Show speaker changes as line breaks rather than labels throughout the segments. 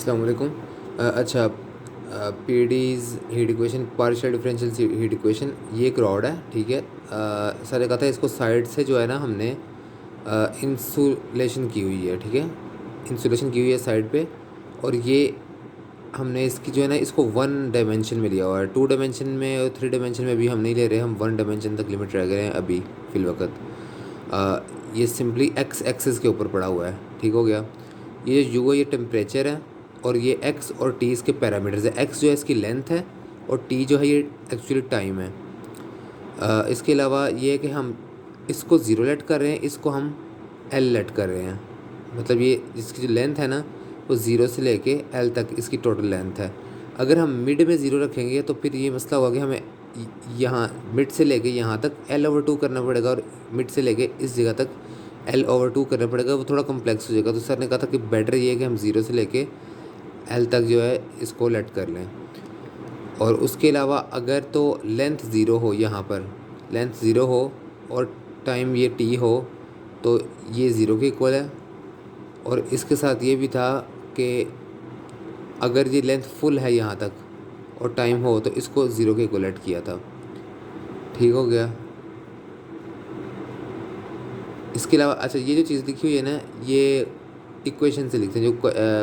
अस्सलाम वालेकुम। अच्छा, PDs heat equation, partial differential heat equation, ये एक रॉड है, ठीक है। सर ने कहा था इसको साइड से जो है ना हमने इंसुलेशन की हुई है, ठीक है। इंसुलेशन की हुई है साइड पे, और ये हमने इसकी जो है ना इसको वन डायमेंशन में लिया हुआ है। टू डायमेंशन में और थ्री डायमेंशन में भी हम नहीं ले रहे, हम वन डायमेंशन तक लिमिट रह गए हैं अभी फ़िल वक्त। ये सिंपली एक्स एक्सिस के ऊपर पड़ा हुआ है, ठीक हो गया। ये यू है, ये टेम्परेचर है, और ये एक्स और टी इसके पैरामीटर्स है। एक्स जो है इसकी लेंथ है, और टी जो है ये एक्चुअली टाइम है। इसके अलावा ये है कि हम इसको ज़ीरो लेट कर रहे हैं, इसको हम एल लेट कर रहे हैं। मतलब ये इसकी जो लेंथ है ना वो ज़ीरो से लेके एल तक इसकी टोटल लेंथ है। अगर हम मिड में ज़ीरो रखेंगे तो फिर ये मसला होगा कि हमें यहाँ मिड से लेके यहाँ तक L/2 करना पड़ेगा, और मिड से लेके इस जगह तक L/2 करना पड़ेगा। वो थोड़ा कॉम्प्लेक्स हो जाएगा। तो सर ने कहा था कि बेटर ये है कि हम ज़ीरो से लेके एल तक जो है इसको लेट कर लें। और उसके अलावा अगर तो लेंथ ज़ीरो हो, यहाँ पर लेंथ ज़ीरो हो और टाइम ये टी हो, तो ये ज़ीरो के इक्वल है। और इसके साथ ये भी था कि अगर ये लेंथ फुल है यहाँ तक और टाइम हो, तो इसको ज़ीरो के इक्वल किया था, ठीक हो गया। इसके अलावा अच्छा, ये जो चीज़ लिखी हुई है ना, ये इक्वेशन से लिखते हैं, जो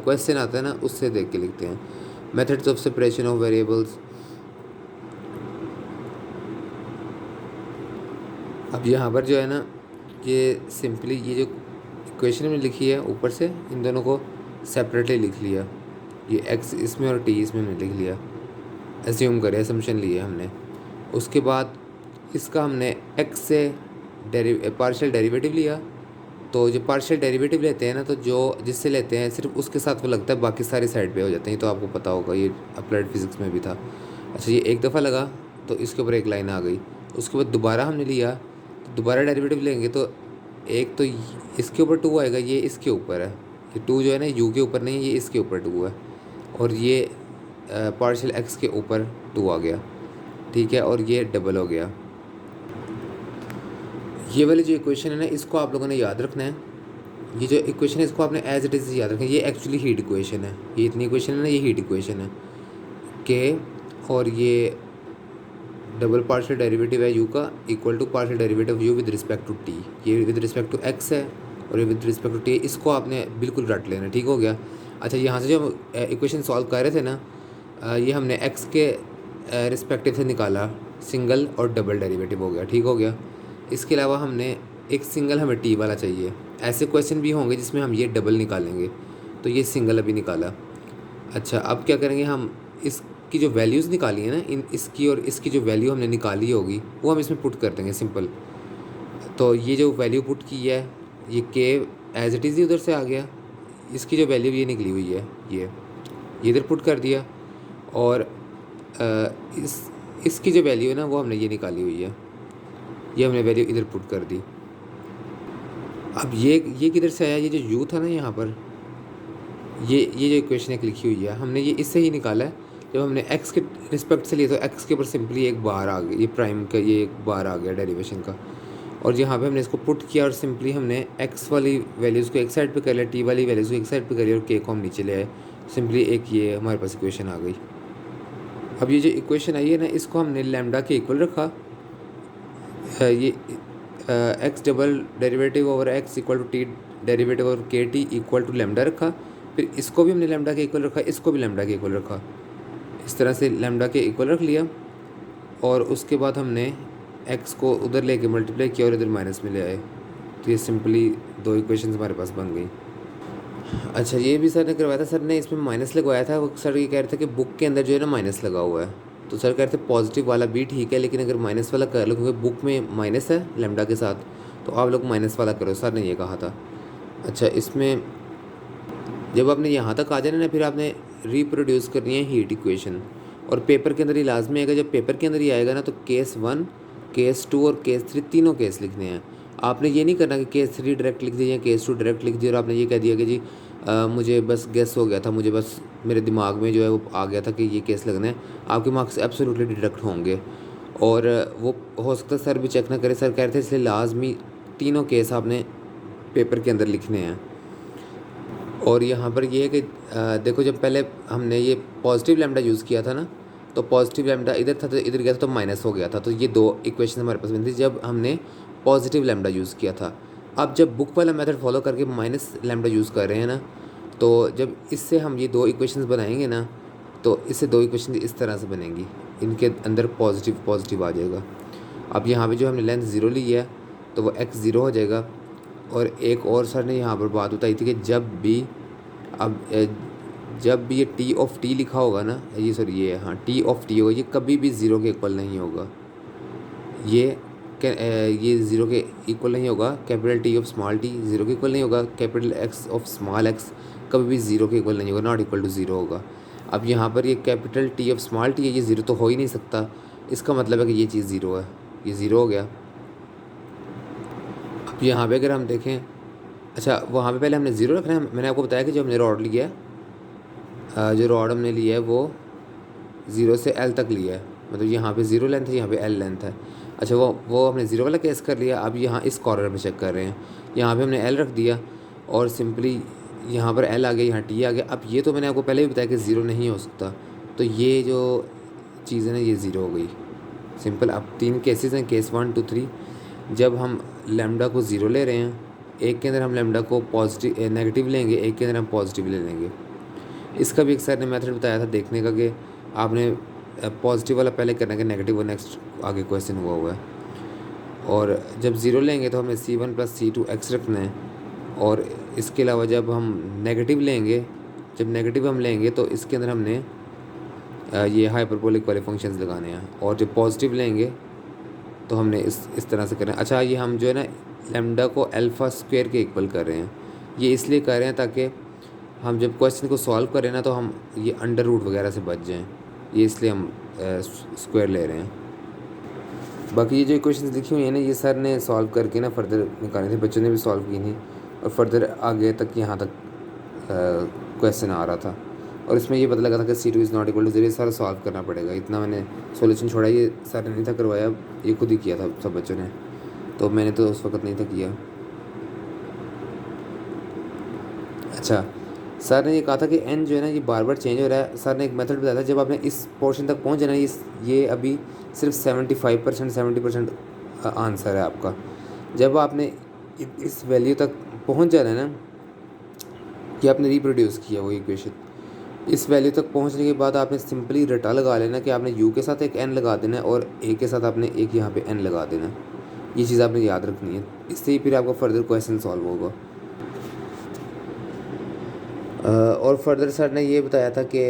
क्वेश्चन आता है ना उससे देख के लिखते हैं। Methods of separation of variables. अब यहाँ पर जो है ना, ये सिंपली ये जो इक्वेशन में लिखी है ऊपर से, इन दोनों को सेपरेटली लिख लिया। ये एक्स इसमें और टी इसमें हमने लिख लिया, एज्यूम करें, असम्पशन लिए हमने। उसके बाद इसका हमने एक्स से पार्शियल डेरिवेटिव लिया। तो जो पार्शियल डेरिवेटिव लेते हैं ना, तो जो जिससे लेते हैं सिर्फ उसके साथ वो लगता है, बाकी सारी साइड पे हो जाते हैं। तो आपको पता होगा, ये अप्लाइड फिजिक्स में भी था। अच्छा, ये एक दफ़ा लगा तो इसके ऊपर एक लाइन आ गई। उसके बाद दोबारा हमने लिया, तो दोबारा डेरिवेटिव लेंगे तो एक तो इसके ऊपर टू आएगा, ये इसके ऊपर है। ये टू जो है ना यू के ऊपर नहीं है, ये इसके ऊपर टू है। और ये पार्शियल एक्स के ऊपर टू आ गया, ठीक है। और ये डबल हो गया। ये वाली जो इक्वेशन है ना, इसको आप लोगों ने याद रखना है। ये जो इक्वेशन है इसको आपने एज इट इज़ याद रखना है। ये एक्चुअली हीट इक्वेशन है, ये इतनी इक्वेशन है ना, ये हीट इक्वेशन है के। और ये डबल पार्शियल डेरिवेटिव है यू का, equal to partial derivative u with respect to t. ये विद रिस्पेक्ट टू एक्स है और ये विद रिस्पेक्ट टू टी। इसको आपने बिल्कुल रट लेना, ठीक हो गया। अच्छा, यहाँ से जो इक्वेशन सॉल्व कर रहे थे ना, ये हमने एक्स के रिस्पेक्टिव से निकाला, सिंगल और डबल डेरिवेटिव हो गया, ठीक हो गया। इसके अलावा हमने एक सिंगल, हमें टी वाला चाहिए। ऐसे क्वेश्चन भी होंगे जिसमें हम ये डबल निकालेंगे, तो ये सिंगल अभी निकाला। अच्छा, अब क्या करेंगे, हम इसकी जो वैल्यूज़ निकाली है ना, इन इसकी और इसकी जो वैल्यू हमने निकाली होगी वो हम इसमें पुट कर देंगे, सिंपल। तो ये जो वैल्यू पुट की है, ये के एज इट इज़ ही उधर से आ गया। इसकी जो वैल्यू ये निकली हुई है, ये इधर पुट कर दिया। और इस इसकी जो वैल्यू है ना वो हमने ये निकाली हुई है, ये हमने वैल्यू इधर पुट कर दी। अब ये किधर से आया, ये जो यू था ना यहाँ पर, ये जो इक्वेशन एक लिखी हुई है, हमने ये इससे ही निकाला है। जब हमने एक्स के रिस्पेक्ट से लिया तो एक्स के ऊपर सिंपली एक बार आ गया, ये प्राइम का ये एक बार आ गया डेरिवेशन का। और यहाँ पे हमने इसको पुट किया और सिंपली हमने एक्स वाली वैल्यूज़ को एक साइड पे कर लिया, टी वाली वैल्यूज़ को एक साइड पे कर लिया, और के को हम नीचे ले आए। सिंपली एक ये हमारे पास इक्वेशन आ गई। अब ये जो इक्वेशन आई है ना, इसको हमने लैम्डा के इक्वल रखा। ये x double derivative over x equal to t derivative over के टी इक्वल टू लैम्डा रखा। फिर इसको भी हमने लैम्डा के इक्वल रखा, इसको भी लैम्डा के इक्वल रखा। इस तरह से लैम्डा के इक्वल रख लिया। और उसके बाद हमने एक्स को उधर लेके मल्टीप्लाई किया और इधर माइनस में ले आए। तो ये सिंपली दो इक्वेशंस हमारे पास बन गई। अच्छा, ये भी सर ने करवाया था। सर ने इसमें माइनस लगवाया था। वो सर ये कह रहे थे कि बुक के अंदर जो है ना माइनस लगा हुआ है। तो सर कह रहे थे पॉजिटिव वाला भी ठीक है, लेकिन अगर माइनस वाला कर लो, क्योंकि बुक में माइनस है लैम्डा के साथ, तो आप लोग माइनस वाला करो, सर ने ये कहा था। अच्छा, इसमें जब आपने यहाँ तक आ जाना ना, फिर आपने रिप्रोड्यूस करनी है हीट इक्वेशन। और पेपर के अंदर ही लाजमी आएगा। जब पेपर के अंदर ही आएगा ना, तो केस 1, केस 2 और केस 3 तीनों केस लिखने हैं। आपने ये नहीं करना कि केस 3 डायरेक्ट लिख दिया या केस 2 डायरेक्ट लिख दिया और आपने ये कह दिया कि जी मुझे बस गेस हो गया था, मुझे बस मेरे दिमाग में जो है वो आ गया था कि ये केस लगना है। आपके मार्क्स एब्सोल्युटली डिडक्ट होंगे, और वो हो सकता है सर भी चेक ना करे। सर कह रहे थे इसलिए लाजमी तीनों केस आपने पेपर के अंदर लिखने हैं। और यहाँ पर ये है कि देखो जब पहले हमने ये पॉजिटिव लैम्डा यूज़ किया था ना, तो पॉजिटिव लैम्डा इधर था तो इधर गया था तो माइनस हो गया था, तो ये दो इक्वेशन हमारे पास बनी थी जब हमने पॉजिटिव लैम्डा यूज़ किया था। अब जब बुक वाला मेथड फॉलो करके माइनस लैम्डा यूज़ कर रहे हैं ना, तो जब इससे हम ये दो इक्वेशंस बनाएंगे ना, तो इससे दो इक्वेशन इस तरह से बनेंगी, इनके अंदर पॉजिटिव पॉजिटिव आ जाएगा। अब यहाँ पे जो हमने लेंथ ज़ीरो ली है तो वो x ज़ीरो हो जाएगा। और एक और सर ने यहाँ पर बात बताई थी कि जब भी ये टी ऑफ टी लिखा होगा ना, ये सॉरी ये हाँ टी ऑफ टी होगा, ये कभी भी ज़ीरो के इक्वल नहीं होगा। ये ज़ीरो के इक्वल नहीं होगा। Capital T of small T zero के इक्वल नहीं होगा। Capital x of small x कभी भी ज़ीरो के इक्वल नहीं होगा, नॉट इक्वल टू ज़ीरो होगा। अब यहाँ पर ये capital T of small T है, ये ज़ीरो तो हो ही नहीं सकता। इसका मतलब है कि ये चीज़ ज़ीरो है, ये ज़ीरो हो गया। अब यहाँ पे अगर हम देखें, अच्छा वहाँ पे पहले हमने ज़ीरो रखना है। मैंने आपको बताया कि जो हमने रॉड लिया है, जो रॉड हमने लिया है वो ज़ीरो से एल तक लिया है, मतलब यहाँ पे ज़ीरो लेंथ है, यहाँ पे एल लेंथ है। अच्छा वो हमने ज़ीरो वाला केस कर लिया। अब यहाँ इस कॉर्नर में चेक कर रहे हैं, यहाँ पे हमने एल रख दिया और सिंपली यहाँ पर एल आ गया, यहाँ टी आ गया। अब ये तो मैंने आपको पहले भी बताया कि ज़ीरो नहीं हो सकता, तो ये जो चीज़ है ना ये ज़ीरो हो गई सिंपल। अब तीन केसेस हैं, केस 1 2 3। जब हम लैम्डा को ज़ीरो ले रहे हैं, एक के अंदर हम लैम्डा को पॉजिटिव नेगेटिव लेंगे, एक के अंदर हम पॉजिटिव ले लेंगे। इसका भी एक सर ने मेथड बताया था देखने का कि आपने पॉजिटिव वाला पहले करना है, नेगेटिव और नेक्स्ट आगे क्वेश्चन हुआ है। और जब ज़ीरो लेंगे तो हमें C1 + C2 x रखना है। और इसके अलावा जब हम नेगेटिव लेंगे, जब नेगेटिव हम लेंगे तो इसके अंदर हमने ये हाइपरबोलिक वाले फंक्शंस लगाने हैं। और जब पॉजिटिव लेंगे तो हमने इस तरह से करना है। अच्छा ये हम जो है ना लैम्डा को अल्फ़ा स्क्वायर के इक्वल कर रहे हैं, ये इसलिए कर रहे हैं ताकि हम जब क्वेश्चन को सॉल्व करें ना तो हम ये अंडर रूट वगैरह से बच जाएं, ये इसलिए हम स्क्वायर ले रहे हैं। बाकी ये जो इक्वेशंस लिखी हुई हैं ना, ये सर ने सॉल्व करके ना फर्दर निकाले थे, बच्चों ने भी सॉल्व की थी और फर्दर आगे तक यहाँ तक क्वेश्चन आ रहा था। और इसमें ये पता लगा था कि C2 is not equal to zero, सारा सॉल्व करना पड़ेगा। इतना मैंने सॉल्यूशन छोड़ा, ये सर ने नहीं था करवाया, ये खुद ही किया था सब बच्चों ने, तो मैंने तो उस वक्त नहीं था किया। अच्छा सर ने ये कहा था कि n जो है ना ये बार बार चेंज हो रहा है। सर ने एक मेथड बताया था, जब आपने इस पोर्शन तक पहुंच जाना, ये अभी सिर्फ 75% 70% आंसर है आपका। जब आपने इस वैल्यू तक पहुंच जाना है ना कि आपने रिप्रोड्यूस किया वो इक्वेशन, इस वैल्यू तक पहुंचने के बाद आपने सिंपली रटा लगा लेना कि आपने u के साथ एक n लगा देना है और a के साथ आपने एक यहाँ पे n लगा देना है। ये चीज़ आपने याद रखनी है, इससे ही फिर आपका फर्दर क्वेश्चन सॉल्व होगा। और फर्दर सर ने ये बताया था कि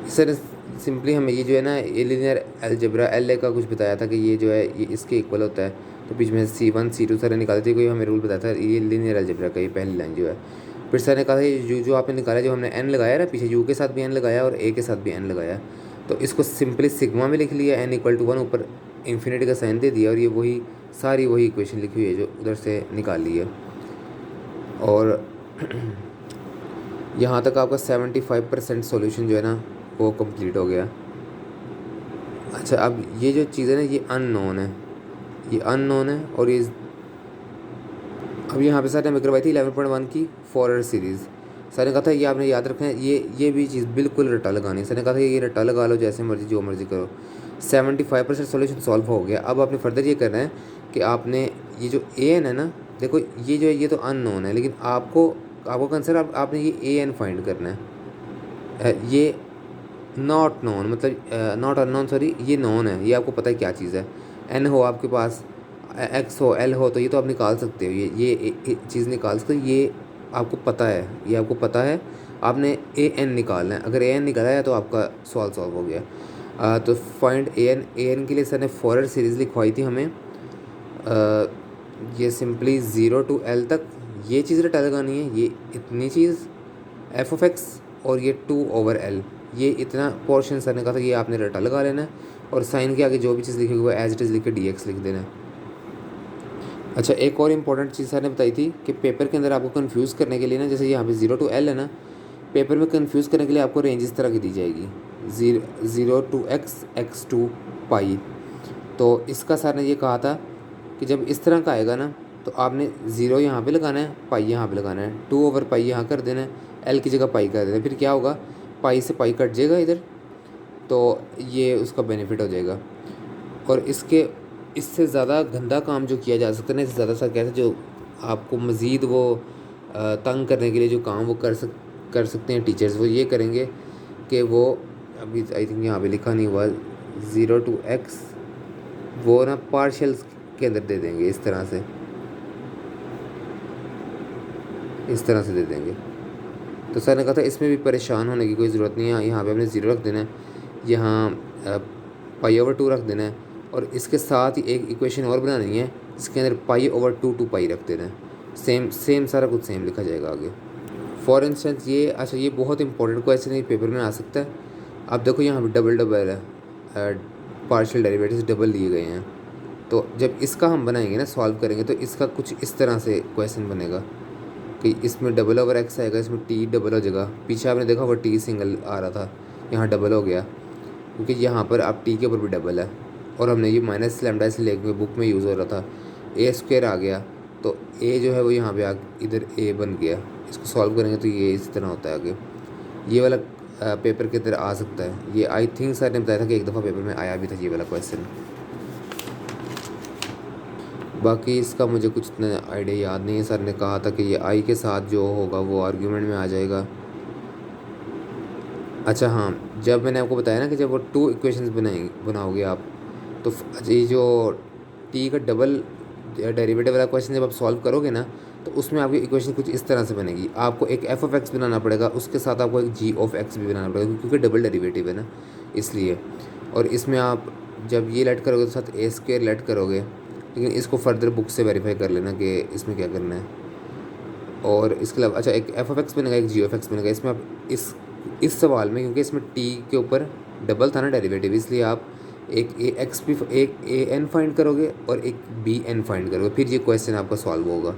सर सिंपली हमें ये जो है ना ये लीनियर अलजेब्रा एल का कुछ बताया था कि ये जो है ये इसके इक्वल होता है, तो बीच में C1 C2 सर ने निकाली थी, कोई हमें रूल बताया था ये लीनियर अलजेब्रा का ये पहली लाइन जो है। फिर सर ने कहा था ये जो आपने निकाला, जो हमने n लगाया ना पीछे, u के साथ भी n लगाया और a के साथ भी n लगाया, तो इसको सिंपली सिग्मा में लिख लिया, n = 1, ऊपर इन्फिनिटी का साइन दे दिया और ये वही सारी वही इक्वेशन लिखी हुई है जो उधर से निकाल ली है। और यहाँ तक आपका 75% सॉल्यूशन जो है ना वो कंप्लीट हो गया। अच्छा अब ये जो चीज़ है ना ये अननोन है, ये अननोन है। और ये अब यहाँ पे सर ने हमें करवाई थी 11.1 की फॉरर सीरीज़। सर ने कहा था ये आपने याद रखना है, ये भी चीज़ बिल्कुल रट्टा लगानी है। सर ने कहा था ये रट्टा लगा लो जैसे मर्जी जो मर्जी करो। 75% सॉल्यूशन सॉल्व हो गया। अब आपने फर्दर ये करना है कि आपने ये जो an है ना, देखो ये जो है ये तो अननोन है, लेकिन आपको कंसर्न आपने ये an फाइंड करना है। ये नॉट नोन मतलब नॉट अननोन सॉरी, ये नोन है, ये आपको पता है क्या चीज़ है। n हो आपके पास, x हो, l हो, तो ये तो आप निकाल सकते हो, ये चीज़ निकाल सकते हो, ये आपको पता है, ये आपको पता है। आपने an निकालना है, अगर an निकाला है तो आपका सवाल सॉल्व हो गया। तो फाइंड an के लिए सर ने फॉरर सीरीज़ लिखवाई थी हमें। ये सिंपली 0 to l तक ये चीज़ रटा लगानी है, ये इतनी चीज़ f(x) और ये 2/l, ये इतना पोर्शन सर ने कहा था ये आपने रटा लगा लेना है। और साइन के आगे जो भी चीज़ लिखी हुई है एज इट इज़ लिख के dx लिख देना है। अच्छा एक और इम्पॉर्टेंट चीज़ सर ने बताई थी कि पेपर के अंदर आपको कन्फ्यूज़ करने के लिए ना, जैसे यहाँ पे 0 to l है ना, पेपर में कन्फ्यूज़ करने के लिए आपको रेंज इस तरह की दी जाएगी, 0 to x, x to पाई। तो इसका सर ने ये कहा था कि जब इस तरह का आएगा ना तो आपने ज़ीरो यहाँ पे लगाना है, पाई यहाँ पे लगाना है, 2/पाई यहाँ कर देना है, एल की जगह पाई कर देना है। फिर क्या होगा, पाई से पाई कट जाएगा इधर, तो ये उसका बेनिफिट हो जाएगा। और इससे ज़्यादा गंदा काम जो किया जा सकता है ना, इससे ज़्यादा सा कैसे जो आपको मज़ीद वो तंग करने के लिए जो काम वो कर सकते हैं टीचर्स, वो ये करेंगे कि वो अभी आई थिंक यहाँ पे लिखा नहीं हुआ 0 to x, वो ना पार्शियल्स के अंदर दे देंगे, इस तरह से दे देंगे। तो सर ने कहा था इसमें भी परेशान होने की कोई ज़रूरत नहीं है, यहाँ पे हमने 0 रख देना है, यहाँ पाई/2 रख देना है, और इसके साथ ही एक इक्वेशन और बनानी है जिसके अंदर पाई/2 2 पाई रख देना है। सेम सारा कुछ सेम लिखा जाएगा आगे। फॉर इंस्टेंस ये, अच्छा ये बहुत इंपॉर्टेंट क्वेश्चन है, पेपर में आ सकता है। अब देखो यहाँ पे डबल है, पार्शियल डेरिवेटिव्स डबल लिए गए हैं, तो जब इसका हम बनाएंगे ना, सॉल्व करेंगे, तो इसका कुछ इस तरह से क्वेश्चन बनेगा कि इसमें डबल/x आएगा, इसमें t डबल हो जाएगा। पीछे आपने देखा वो t सिंगल आ रहा था, यहाँ डबल हो गया, क्योंकि यहाँ पर अब t के ऊपर भी डबल है, और हमने ये माइनस लैम्डा इसलिए लेके बुक में यूज़ हो रहा था। a² आ गया, तो a जो है वो यहाँ पे इधर a बन गया। इसको सॉल्व करेंगे तो ये इस तरह होता है आगे। ये वाला पेपर के अंदर आ सकता है, ये आई थिंक सर ने बताया था कि एक दफ़ा पेपर में आया भी था ये वाला क्वेश्चन। बाकी इसका मुझे कुछ इतना आइडिया याद नहीं है। सर ने कहा था कि ये आई के साथ जो होगा वो आर्ग्यूमेंट में आ जाएगा। अच्छा हाँ, जब मैंने आपको बताया ना कि जब वो 2 इक्वेशंस बनाओगे आप, तो ये जो टी का डबल डेरिवेटिव वाला क्वेश्चन जब आप सॉल्व करोगे ना, तो उसमें आपकी इक्वेशन कुछ इस तरह से बनेगी। आपको एक f(x) बनाना पड़ेगा, उसके साथ आपको एक g(x) भी बनाना पड़ेगा, क्योंकि डबल डेरिवेटिव है ना, इसलिए। और इसमें आप जब ये लेट करोगे तो साथ a² लेट करोगे, लेकिन इसको फर्दर बुक से वेरीफाई कर लेना कि इसमें क्या करना है। और इसके अलावा अच्छा एक f(x) बनेगा, एक g(x) बनेगा। इसमें आप इस सवाल में, क्योंकि इसमें t के ऊपर डबल था ना डेरिवेटिव, इसलिए आप एक a(x) भी, एक a(n) फाइंड करोगे और एक b(n) फाइंड करोगे, फिर ये क्वेश्चन आपका सॉल्व होगा।